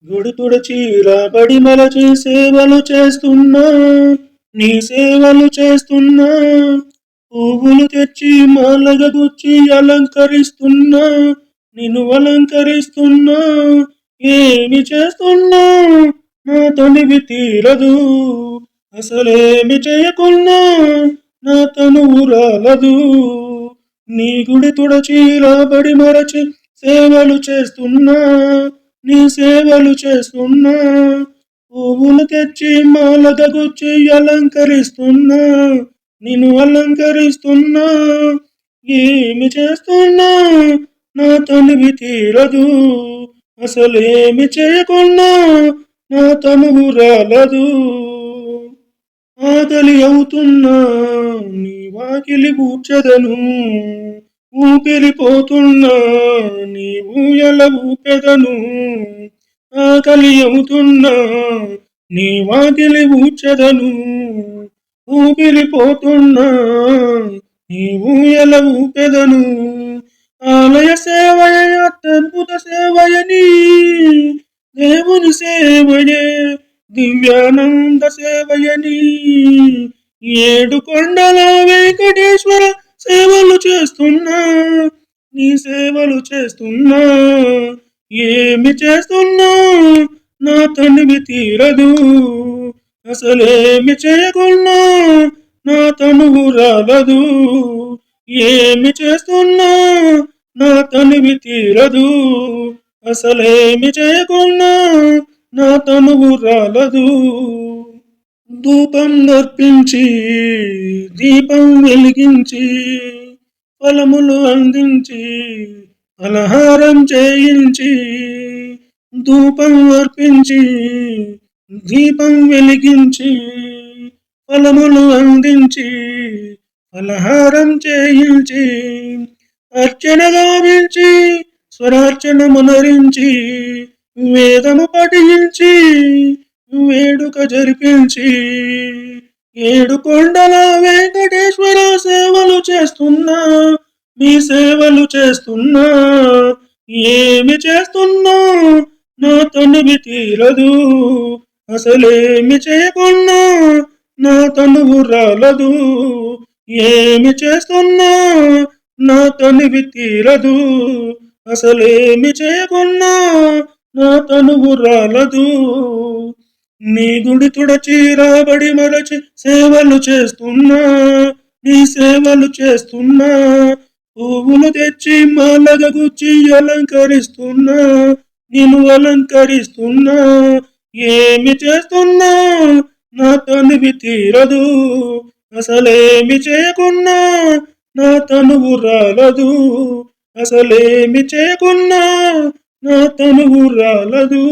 గుడి తుడచి రాబడి మలచి సేవలు చేస్తున్నా, నీ సేవలు చేస్తున్నా. పువ్వులు తెచ్చి మాలగా గుచ్చి అలంకరిస్తున్నా, నిన్ను అలంకరిస్తున్నా. ఏమి చేస్తున్నా నా తనివి తీరదు, అసలేమి చేయకున్నా నా తనువు రాలదు. నీ గుడి తుడచి రాబడి మరచి సేవలు చేస్తున్నా, నీ సేవలు చేస్తున్నా. పువ్వులు తెచ్చి మాలగా గుచ్చి అలంకరిస్తున్నా, నిన్ను అలంకరిస్తున్నా. ఏమి చేస్తున్నా నా తనివి తీరదు, అసలేమి చేయకున్నా నా తనువు రాలదు. ఆకలి అవుతున్నా నీ వాకిలి ఊడ్చెదను, ఊపిరిపోతున్నా నీ ఊయల ఊపెదను. ఆకలి అవుతున్నా నీ వాకిలి ఊడ్చెదను, ఊపిరిపోతున్నా నీ ఊయల ఊపెదను. ఆలయ సేవయ అత్యద్భుత సేవయని, దేవుని సేవయే దివ్యానంద సేవయని. ఏడు కొండల వెంకటేశ్వర సేవలు చేస్తున్నా, నీ సేవలు చేస్తున్నా. ఏమి చేస్తున్నా నా తనివి తీరదు, అసలేమి చేయకున్నా నా తనువు రాలదు. ఏమి చేస్తున్నా నా తనివి తీరదు, అసలేమి చేయకున్నా నా తనువు రాలదు. ధూపం నర్పించి దీపం వెలిగించి, ఫలములు అందించి ఫలహారం చేయించి. ధూపం అర్పించి దీపం వెలిగించి, ఫలములు అందించి ఫలహారం చేయించి. అర్చన గావించి స్వరార్చన మనరించి, వేదము పఠించి వేడుక జరిపించి. ఏడు కొండల వెంకటేశ్వర సేవలు చేస్తున్నా, నీ సేవలు చేస్తున్నా. ఏమి చేస్తున్నా నా తనివి తీరదు, అసలేమి చేయకున్నా నా తనువు రాలదు. ఏమి చేస్తున్నా నా తనివి తీరదు, అసలేమి చేయకున్నా నా తనువు రాలదు. నీ గుడి తుడచి రాబడి మరచి సేవలు చేస్తున్నా, నీ సేవలు చేస్తున్నా. పువ్వులు తెచ్చి మాలగా గుచ్చి అలంకరిస్తున్నా, నిన్ను అలంకరిస్తున్నా. ఏమి చేస్తున్నా నా తనివి తీరదు, అసలేమి చేయకున్నా నా తనువు రాలదు. అసలేమి చేయకున్నా నా తనువు రాలదు.